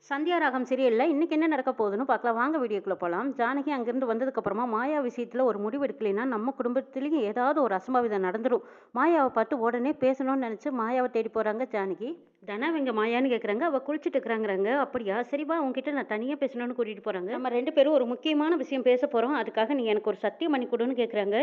சந்தியா ராகம் சீரியலில் இன்னைக்கு என்ன நடக்க போகுதுன்னு பார்க்கலாம். வாங்க வீடியோக்குள்ள போகலாம். ஜானகி அங்கேருந்து வந்ததுக்கப்புறமா மாயா விஷயத்தில் ஒரு முடிவு எடுக்கலைன்னா நம்ம குடும்பத்துலேயும் ஏதாவது ஒரு அசம்பாவிதம் நடந்துடும். மாயாவை பார்த்து உடனே பேசணும்னு நினச்சி மாயாவை தேடி போகிறாங்க ஜானகி. தனா இங்கே மாயான்னு கேட்குறாங்க. அவள் குளிச்சுட்டு இருக்கிறாங்கிறாங்க. அப்படியா, சரிவா உங்ககிட்ட நான் தனியாக பேசணும்னு கூட்டிகிட்டு போகிறாங்க. நம்ம ரெண்டு பேரும் ஒரு முக்கியமான விஷயம் பேச போகிறோம். அதுக்காக நீ எனக்கு ஒரு சத்தியம் பண்ணி கொடுன்னு கேட்குறாங்க.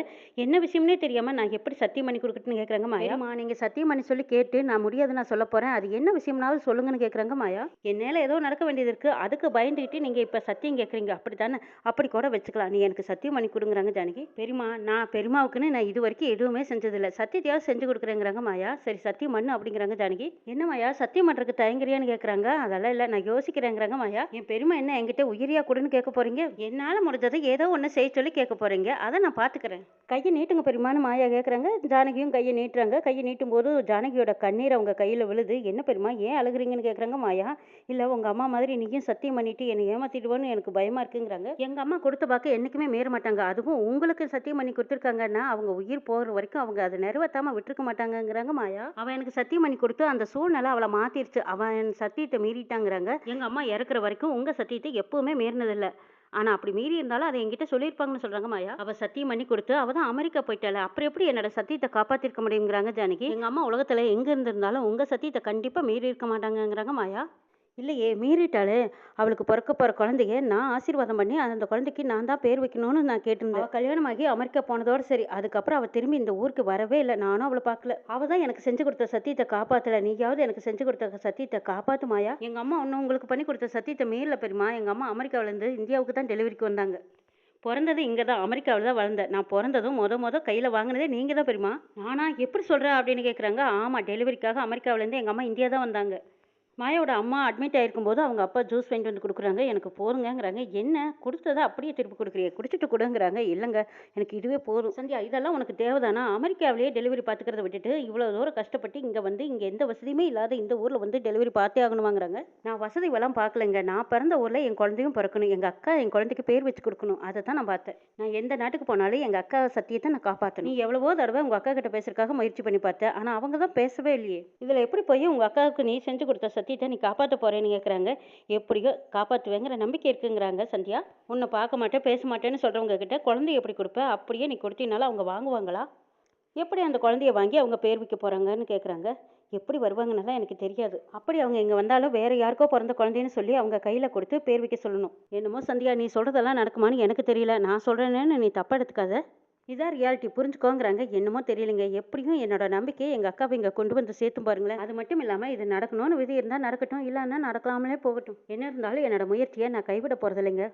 என்ன விஷயம்னே தெரியாமல் நான் எப்படி சத்தியம் பண்ணி கொடுக்கட்டுன்னு கேட்குறாங்க மாயாமா. நீங்கள் சத்தியம் பண்ணி சொல்லி கேட்டு நான் முடியாது நான் சொல்ல போகிறேன். அது என்ன விஷயம்னாவது சொல்லுங்கன்னு கேட்குறாங்க மாயா. என்னால் ஏதோ நடக்க வேண்டியது இருக்கு, அதுக்கு பயந்துக்கிட்டு நீங்க இப்ப சத்தியம் கேட்குறீங்க அப்படித்தானே? அப்படி கூட வச்சுக்கலாம். நீ எனக்கு சத்தியம் பண்ணி கொடுங்குறாங்க ஜானகி. பெரியமா, நான் பெரியமாவுக்குன்னு நான் இது வரைக்கும் எதுவுமே செஞ்சதில்லை, சத்தியத்தையாவது செஞ்சு கொடுக்குறேங்கிறாங்க மாயா. சரி சத்தியம் பண்ணு அப்படிங்கிறாங்க ஜானகி. என்ன மாயா சத்தியம் பண்றதுக்கு தயங்குறியான்னு கேட்குறாங்க. அதெல்லாம் இல்லை, நான் யோசிக்கிறேங்கிறாங்க மாயா. என் பெரியமா என்ன என்கிட்ட உயிரியா கொடுன்னு கேட்க போறீங்க? என்னால் முடிஞ்சதை ஏதோ ஒன்று செய்ய சொல்லி கேட்க போறீங்க, அதை நான் பார்த்துக்கிறேன். கையை நீட்டுங்க பெரியமான்னு மாயா கேட்குறாங்க. ஜானகியும் கையை நீட்டுறாங்க. கையை நீட்டும் போது ஜானகியோட கண்ணீர் அவங்க கையில் விழுது. என்ன பெரியமா ஏன் அழுகுறீங்கன்னு கேட்குறாங்க மாயா. இல்லை உங்கள் அம்மா மாதிரி நீயும் சத்தியம் பண்ணிட்டு என்னை ஏமாத்திடுவோன்னு எனக்கு பயமா இருக்குங்கிறாங்க. எங்கள் அம்மா கொடுத்த பார்க்க என்றைக்குமே மீற மாட்டாங்க. அதுவும் உங்களுக்கு சத்தியம் பண்ணி கொடுத்துருக்காங்கன்னா அவங்க உயிர் போகிற வரைக்கும் அவங்க அதை நிறைவேற்றாமல் விட்டுருக்க மாட்டாங்கங்கிறாங்க மாயா. அவன் எனக்கு சத்தியம் பண்ணி கொடுத்து அந்த சூழ்நிலை அவளை மாற்றிருச்சு. அவன் என் சத்தியத்தை மீறிட்டாங்கிறாங்க. எங்கள் அம்மா இறக்குற வரைக்கும் உங்கள் சத்தியத்தை எப்பவுமே மீறினதில்லை. ஆனால் அப்படி மீறி இருந்தாலும் அதை என்கிட்ட சொல்லியிருப்பாங்கன்னு சொல்கிறாங்க மாயா. அவள் சத்தியம் பண்ணி கொடுத்து அவள் தான் அமெரிக்கா போயிட்டாள். அப்புறம் எப்படி என்னோட சத்தியத்தை காப்பாற்றிருக்க முடியுங்கிறாங்க ஜானகி. எங்கள் அம்மா உலகத்தில் எங்கே இருந்திருந்தாலும் உங்கள் சத்தியத்தை கண்டிப்பாக மீறி இருக்க மாட்டாங்கங்கிறாங்க மாயா. இல்லையே மீறிட்டாளே, அவளுக்கு பிறக்க போகிற குழந்தைய நான் ஆசீர்வாதம் பண்ணி அந்த குழந்தைக்கு நான் தான் பேர் வைக்கணும்னு நான் கேட்டிருந்தேன். அவள் கல்யாணமாகி அமெரிக்கா போனதோடு சரி. அதுக்கப்புறம் அவள் திரும்பி இந்த ஊருக்கு வரவே இல்லை. நானும் அவளை பார்க்கல. அவள் தான் எனக்கு செஞ்சு கொடுத்த சத்தியத்தை காப்பாற்றலை. நீயாவது எனக்கு செஞ்சு கொடுத்த சத்தியத்தை காப்பாற்று மாயா. எங்கள் அம்மா ஒன்றும் உங்களுக்கு பண்ணி கொடுத்த சத்தியத்தை மீறல பெரியமா. எங்கள் அம்மா அமெரிக்காவிலேருந்து இந்தியாவுக்கு தான் டெலிவரிக்கு வந்தாங்க. பிறந்தது இங்கே தான், அமெரிக்காவில் தான் வளர்ந்தேன். நான் பிறந்ததும் கையில் வாங்கினதே நீங்கள் தான் பெரியமா. நானா எப்படி சொல்கிறேன் அப்படின்னு கேட்குறாங்க. ஆமாம், டெலிவரிக்காக அமெரிக்காவிலேருந்து எங்கள் அம்மா இந்தியா தான் வந்தாங்க. மாயாவோட அம்மா அட்மிட் ஆகிருக்கும்போது அவங்க அப்பா ஜூஸ் வாங்கிட்டு வந்து கொடுக்குறாங்க. எனக்கு போதுங்கிறாங்க. என்ன கொடுத்ததை அப்படியே திருப்பி கொடுக்குறீங்க, குடிச்சிட்டு கொடுங்கிறாங்க. இல்லைங்க எனக்கு இதுவே போதும். சந்தியா இதெல்லாம் உனக்கு தேவைதானா? அமெரிக்காவிலேயே டெலிவரி பார்த்துக்கிறத விட்டுட்டு இவ்வளோ தூரம் கஷ்டப்பட்டு இங்கே வந்து இங்கே எந்த வசதியுமே இல்லாத இந்த ஊரில் வந்து டெலிவரி பார்த்தே ஆகணுமாங்கிறாங்க. நான் வசதிவெல்லாம் பார்க்கலைங்க. நான் பிறந்த ஊரில் என் குழந்தையும் பிறக்கணும். எங்கள் அக்கா என் குழந்தைக்கு பேர் வச்சு கொடுக்கணும். அதை தான் நான் பார்த்தேன். நான் எந்த நாட்டுக்கு போனாலும் எங்கள் அக்கா சத்தியத்தை நான் காப்பாற்றணும். நீ எவ்வளவோ தடவை உங்கள் அக்கா கிட்ட பேசுறதுக்காக முயற்சி பண்ணி பார்த்தேன். ஆனால் அவங்க தான் பேசவே இல்லையே. இதில் எப்படி போய் உங்கள் அக்காவுக்கு நீ செஞ்சு கொடுத்த சத்தியத்தை நீ காப்பாற்ற போறேன்னு கேட்குறாங்க. எப்படியோ காப்பாற்றுவேங்கிற நம்பிக்கை இருக்குங்கிறாங்க சந்தியா. உன்னை பார்க்க மாட்டேன் பேச மாட்டேன்னு சொல்கிறவங்க கிட்ட குழந்தைய எப்படி கொடுப்ப? அப்படியே நீ கொடுத்தீங்கனாலும் அவங்க வாங்குவாங்களா? எப்படி அந்த குழந்தைய வாங்கி அவங்க பேர் வைக்க போகிறாங்கன்னு கேட்குறாங்க. எப்படி வருவாங்கன்னெல்லாம் எனக்கு தெரியாது. அப்படி அவங்க இங்கே வந்தாலும் வேறு யாருக்கோ பிறந்த குழந்தைன்னு சொல்லி அவங்க கையில் கொடுத்து பேர் வைக்க சொல்லணும். என்னமோ சந்தியா நீ சொல்கிறதெல்லாம் நடக்குமான்னு எனக்கு தெரியல. நான் சொல்கிறேன்னு நீ தப்பாக எடுத்துக்காத. இதான் ரியாலிட்டி, புரிஞ்சுக்கோங்கிறாங்க. என்னமோ தெரியலைங்க, எப்படியும் என்னோட நம்பிக்கையை எங்கள் அக்காவை இங்கே கொண்டு வந்து சேர்த்தும் பாருங்களேன். அது மட்டும் இல்லாமல் இது நடக்கணும்னு விதி இருந்தால் நடக்கட்டும், இல்லைன்னா நடக்கலாமலே போகட்டும். என்ன இருந்தாலும் என்னோட முயற்சியை நான் கைவிட போகிறதில்லைங்க.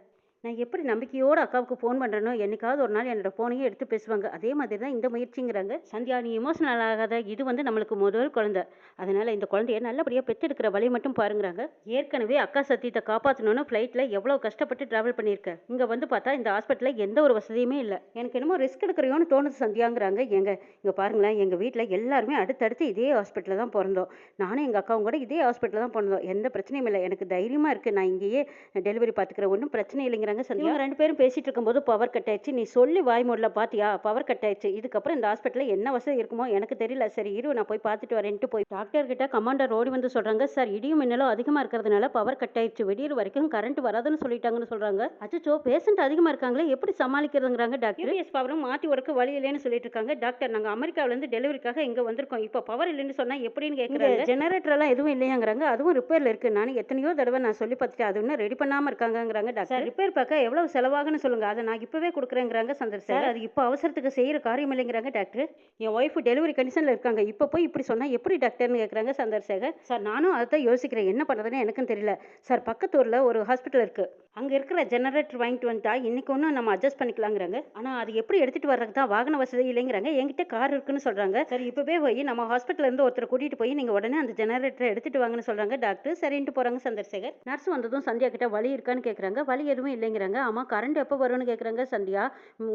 நான் எப்படி நம்பிக்கையோடு அக்காவுக்கு ஃபோன் பண்ணுறேனோ என்னைக்காவது ஒரு நாள் என்னோட ஃபோனையும் எடுத்து பேசுவாங்க. அதே மாதிரி தான் இந்த முயற்சிங்கிறாங்க. சந்தியா நீ எமோஷனல் ஆகாத. இது வந்து நம்மளுக்கு முதல் குழந்தை. அதனால் இந்த குழந்தைய நல்லபடியாக பெற்றெடுக்கிற வழியை மட்டும் பாருங்கிறாங்க. ஏற்கனவே அக்கா சத்தியத்தை காப்பாற்றணும்னு ஃப்ளைட்டில் எவ்வளோ கஷ்டப்பட்டு ட்ராவல் பண்ணியிருக்கேன். இங்கே வந்து பார்த்தா இந்த ஹாஸ்பிட்டலில் எந்த ஒரு வசதியுமே இல்லை. எனக்கு என்னமோ ரிஸ்க் எடுக்கிறையோன்னு தோணுது சந்தியாங்கிறாங்க. இங்கே பாருங்களேன், எங்கள் வீட்டில் எல்லாருமே அடுத்தடுத்து இதே ஹாஸ்பிட்டலில் தான் பிறந்தோம். நானும் எங்கள் அக்காவும் கூட இதே ஹாஸ்பிட்டலில் தான் பிறந்தோம். எந்த பிரச்சனையும் இல்லை. எனக்கு தைரியமாக இருக்குது. நான் இங்கேயே டெலிவரி பார்த்துக்கிறேன், ஒன்றும் பிரச்சனை இல்லைங்கிற சந்தியா. ரெண்டு பேரும் பேசிட்டு இருக்கும்போது பவர் கட் ஆயிடுச்சு. நீ சொல்லி வாய் மூடல பாத்தியா? பவர் கட் ஆயிடுச்சு. இதுக்கப்புறம் இந்த ஹாஸ்பிட்டலில் என்ன வசதி இருக்குமோ எனக்கு தெரியல. சரி இரு, நான் போய் பார்த்துட்டு வரேன்ட்டு போய் டாக்டர் கிட்ட கமாண்டர் ஓடி வந்து சொல்றாங்க. சார் இடியும் மின்னலும் அதிகமாக இருக்கிறதுனால பவர் கட் ஆயிடுச்சு. விடியற வரைக்கும் கரண்ட் வராதுன்னு சொல்லிட்டாங்கன்னு சொல்றாங்க. அச்சோ பேஷண்ட் அதிகமாக இருக்காங்களே, எப்படி சமாளிக்கிறதுங்கிறாங்க டாக்டர். யூஎஸ் பவரும் மாற்றி உடக்க வழி இல்லைன்னு சொல்லிட்டு இருக்காங்க. டாக்டர் நாங்கள் அமெரிக்காவிலேருந்து டெலிவரிக்காக இங்கே வந்திருக்கோம். இப்போ பவர் இல்லைன்னு சொன்னால் எப்படின்னு கேட்குறாங்க. ஜெனரேட்டர் எல்லாம் எதுவும் இல்லையாங்கிறாங்க. அதுவும் ரிப்பேரில் இருக்கு. நான் எத்தனையோ தடவை நான் சொல்லி பார்த்துட்டு அது இன்னும் ரெடி பண்ணாமல் இருக்காங்கிறாங்க. டாக்டர் ரிப்பேர் பார்க்க எவ்வளவு செலவாகுன்னு சொல்லுங்க, அதை நான் இப்பவே கொடுக்குறேங்கிறாங்க சந்திரசேகர். அது இப்போ அவசரத்துக்கு செய்யற காரியம் இல்லைங்கிறாங்க டாக்டர். என் ஒய்ஃப் டெலிவரி கண்டிஷன்ல இருக்காங்க. இப்போ போய் இப்படி சொன்னா எப்படி டாக்டர்னு கேட்குறாங்க சந்திரசேகர். சார் நானும் அதை தான் யோசிக்கிறேன், என்ன பண்ணுறதுன்னு எனக்கும் தெரியல. சார் பக்கத்தூரில் ஒரு ஹாஸ்பிட்டல் இருக்கு, அங்கே இருக்கிற ஜெனரேட்டர் வாங்கிட்டு வந்துட்டா இன்னைக்கு ஒன்றும் நம்ம அட்ஜஸ்ட் பண்ணிக்கலாங்கிறாங்க. ஆனால் அது எப்படி எடுத்துட்டு வர்றதுக்கு தான் வாகன வசதி இல்லைங்கிறாங்க. என்கிட்ட கார் இருக்குன்னு சொல்றாங்க. சரி இப்பவே போய் நம்ம ஹாஸ்பிட்டல் இருந்து ஒருத்தர் கூட்டிட்டு போய் நீங்க உடனே அந்த ஜெனரேட்டரை எடுத்துட்டு வாங்கன்னு சொல்றாங்க டாக்டர். சரின்ட்டு போறாங்க சந்திரசேகர். நர்ஸ் வந்ததும் சந்தியா கிட்ட வலி இருக்கான்னு கேட்குறாங்க. வலி எதுவும் இல்லைங்கிறாங்க. ஆமா கரண்ட் எப்போ வரும்னு கேட்குறாங்க சந்தியா.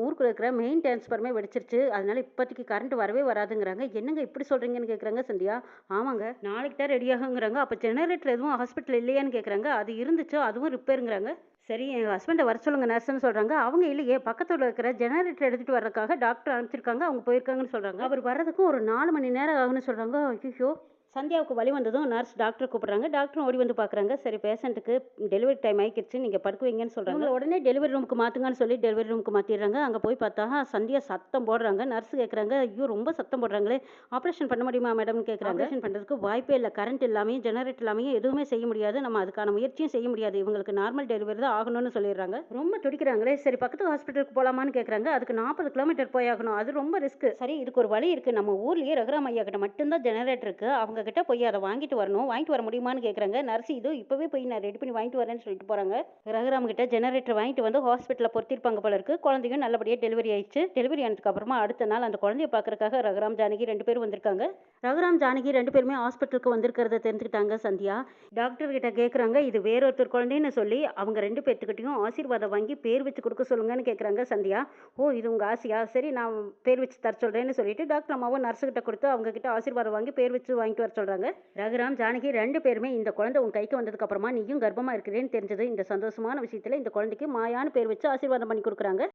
ஊருக்குள்ள இருக்கிற மெயின் டிரான்ஸ்ஃபார்மே வெடிச்சிருச்சு, அதனால இப்போதைக்கு கரண்ட் வரவே வராதுங்கிறாங்க. என்னங்க இப்படி சொல்றீங்கன்னு கேட்குறாங்க சந்தியா. ஆமாங்க நாளைக்கு தான் ரெடி ஆகுங்கிறாங்க. அப்போ ஜெனரேட்டர் எதுவும் ஹாஸ்பிட்டல் இல்லையான்னு கேட்குறாங்க. அது இருந்துச்சோ அதுவும் ரிப்பேருங்கிறாங்க. சரி என் ஹஸ்பண்டை வர சொல்லுங்க நர்ஸ்ன்னு சொல்கிறாங்க. அவங்க இல்லையே, பக்கத்தில் இருக்கிற ஜெனரேட்டர் எடுத்துகிட்டு வர்றதுக்காக டாக்டர் அனுப்பிச்சிருக்காங்க, அவங்க போயிருக்காங்கன்னு சொல்கிறாங்க. அவர் வர்றதுக்கும் ஒரு 4 மணி நேரம் ஆகுன்னு சொல்கிறாங்க. ஐயோ சந்தியாவுக்கு வலி வந்ததும் நர்ஸ் டாக்டர் கூப்பிடுறாங்க. டாக்டரும் ஓடி வந்து பார்க்குறாங்க. சரி பேஷண்ட்டுக்கு டெலிவரி டைம் ஆயிக்கிருச்சு. நீங்க படுக்க வைங்கன்னு சொல்றாங்க. இவங்கள உடனே டெலிவரி ரூமுக்கு மாத்துங்கன்னு சொல்லி டெலிவரி ரூமுக்கு மாத்திடுறாங்க. அங்க போய் பார்த்தா சந்தியா சத்தம் போடுறாங்க. நர்ஸ் கேட்குறாங்க, ஐயோ! ரொம்ப சத்தம் போடுறாங்களே! ஆப்ரேஷன் பண்ண முடியுமா மேடம்னு கேட்குறாங்க. ஆப்ரேஷன் பண்றதுக்கு வாய்ப்பே இல்ல. கரண்ட் இல்லாமயும், ஜெனரேட்டர் இல்லாமயும் எதுவுமே செய்ய முடியாது. நம்ம அதுக்கான முயற்சியும் செய்ய முடியாது. இவங்களுக்கு நார்மல் டெலிவரி தான் ஆகணும்னு சொல்லிடுறாங்க. ரொம்ப துடிக்கிறாங்களே! சரி பக்கத்து ஹாஸ்பிட்டலுக்கு போலாமான்னு கேட்குறாங்க. அதுக்கு 40 கிலோமீட்டர் போயாகணும். அது ரொம்ப ரிஸ்க். சரி இதுக்கு ஒரு வழி இருக்கு. நம்ம ஊர்லயே ரகுராம் ஐயா கிட்ட மட்டும் தான் ஜெனரேட்டர் இருக்கு. அவங்க கிட்ட போய் அத வாங்கிட்டு வரணும். வாங்கிட்டு வர முடியுமான்னு கேட்குறாங்க. நர்ஸ் இதோ இப்பவே போய் நான் ரெடி பண்ணி வாங்கிட்டு வரேன்னு சொல்லிட்டு போறாங்க. ரகுராம் கிட்ட ஜெனரேட்டர் வாங்கிட்டு வந்து ஹாஸ்பிட்டல்ல பொருத்திருப்பாங்க போல இருக்கு. குழந்தையும் நல்லபடியா டெலிவரி ஆயிடுச்சு. டெலிவரி ஆனதுக்கு அப்புறமா அடுத்த நாள் அந்த குழந்தைய பார்க்கறதுக்காக ரகுராம், ஜானகி 2 பேரும் வந்திருக்காங்க. ரகுராம், ஜானகி 2 பேருமே ஹாஸ்பிட்டலுக்கு வந்திருக்கிறத தெரிஞ்சுக்கிட்டாங்க சந்தியா. டாக்டர் கிட்ட கேட்குறாங்க, இது வேறொருத்தர் குழந்தைன்னு சொல்லி அவங்க 2 பேத்துக்கிட்டயும் ஆசீர்வாதம் வாங்கி பேர் வச்சு கொடுக்க சொல்லுங்கன்னு கேட்குறாங்க சந்தியா. ஓ! இது உங்க ஆசையா? சரி நான் பேர் வச்சு தர சொல்றேன்னு சொல்லிட்டு டாக்டர் அம்மாவும் நர்ஸ் கிட்ட கொடுத்து அவங்க கிட்ட ஆசீர்வாதம் வாங்கி பேர் வச்சு வாங்கிட்டு வர சொல்றாங்க. ரகுராம், ஜானகி 2 பேருமே இந்த குழந்தை உன் கைக்கு வந்ததுக்கு அப்புறமா நீயும் கர்ப்பமா இருக்கிறேன்னு தெரிஞ்சது. இந்த சந்தோஷமான விஷயத்துல இந்த குழந்தைக்கு மாயான்னு பேர் வச்சு ஆசீர்வாதம் பண்ணி கொடுக்குறாங்க.